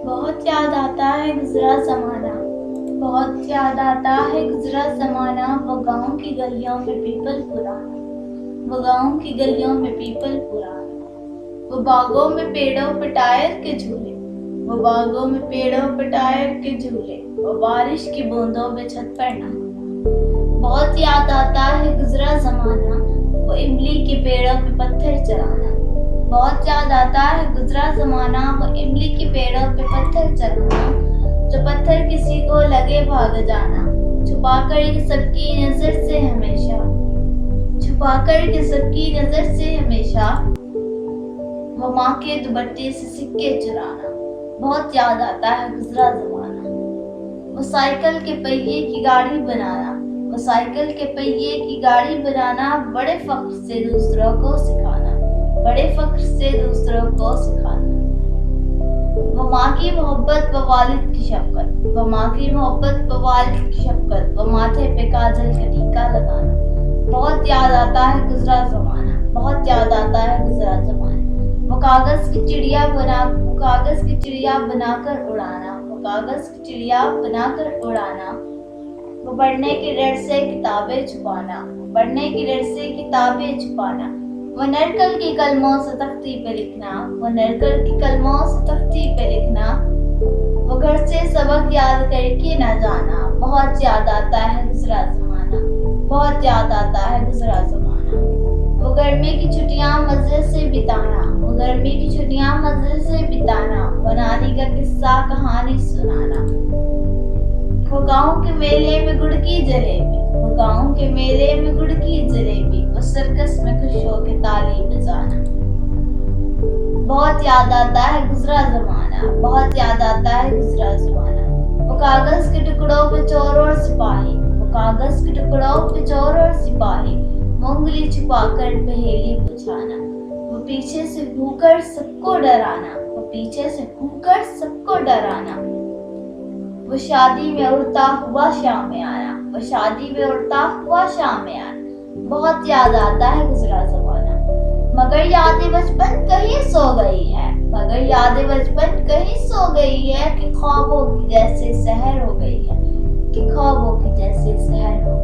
بہت یاد آتا ہے گزرا زمانہ، بہت یاد آتا ہے گزرا زمانہ، وہ گاؤں کی گلیوں میں پیپل پرانا، وہ گاؤں کی گلیوں میں پیپل پرانا، وہ باغوں میں پیڑوں پہ ٹائر کے جھولے، وہ باغوں میں پیڑوں پہ ٹائر کے جھولے، وہ بارش کی بوندوں میں چھت پر نہانا۔ بہت یاد آتا ہے گزرا زمانہ، وہ املی کے پیڑوں پہ پتھر چلانا، بہت یاد آتا ہے گزرا زمانہ، وہ املی کے پیڑوں پہ پتھر چلانا، جو پتھر کسی کو لگے بھاگ جانا، چھپا کر یہ سب کی نظر سے ہمیشہ، چھپا کر یہ سب کی نظر سے ہمیشہ، وہ ماں کے دوپٹے سے سکے چرانا۔ بہت یاد آتا ہے گزرا زمانہ، وہ سائیکل کے پہیے کی گاڑی بنانا، وہ سائیکل کے پہیے کی گاڑی بنانا، بڑے فخر سے دوسروں کو سکھانا، بڑے فخر سے دوسروں کو سکھانا۔ وہ ماں کی محبت و والد کی شفقت، وہ ماں کی محبت و والد کی شفقت، وہ ماتھے پہ کاجل کا ٹیکا لگانا۔ بہت یاد آتا ہے گزرا زمانہ، بہت یاد آتا ہے گزرا زمانہ، وہ کاغذ کی چڑیا بنا کر اڑانا، وہ کاغذ کی چڑیا بنا کر اڑانا، وہ پڑھنے کے ڈر سے کتابیں چھپانا، پڑھنے کے ڈر سے کتابیں چھپانا، وہ نرکل کی کلموں سے تختی پہ لکھنا، وہ نرکل کی کلموں سے تختی پہ لکھنا، وہ گھر سے سبق یاد کر کے نہ جانا۔ بہت یاد آتا ہے گزرا زمانہ، بہت یاد آتا ہے گزرا زمانہ، وہ گرمی کی چھٹیاں مزے سے بتانا، وہ گرمی کی چھٹیاں مزے سے بتانا، وہ نانی کا قصہ کہانی سنانا، وہ گاؤں کے میلے میں گڑ کی جلیبی، وہ گاؤں کے میلے میں گڑ کی جلیبی، وہ سرکس میں خوش ہو کے تالی بجانا۔ بہت یاد آتا ہے گزرا زمانہ، بہت یاد آتا ہے گزرا زمانہ، وہ کاغذ کے ٹکڑوں پہ چور اور سپاہی، وہ کاغذ کے ٹکڑوں پہ چور اور سپاہی، وہ انگلی چھپا کر پہیلی بجھانا، وہ پیچھے سے ہو کر سب کو ڈرانا، وہ پیچھے سے ہو کر سب کو ڈرانا، وہ شادی میں اڑتا ہوا شام میں آنا، وہ شادی میں اڑتا ہوا شام میں آنا۔ بہت یاد آتا ہے گزرا زمانہ، مگر یاد بچپن کہیں سو گئی ہے، مگر یاد بچپن کہیں سو گئی ہے، کہ خوابوں کی جیسے سحر ہو گئی ہے، کہ خوابوں کی جیسے سحر ہو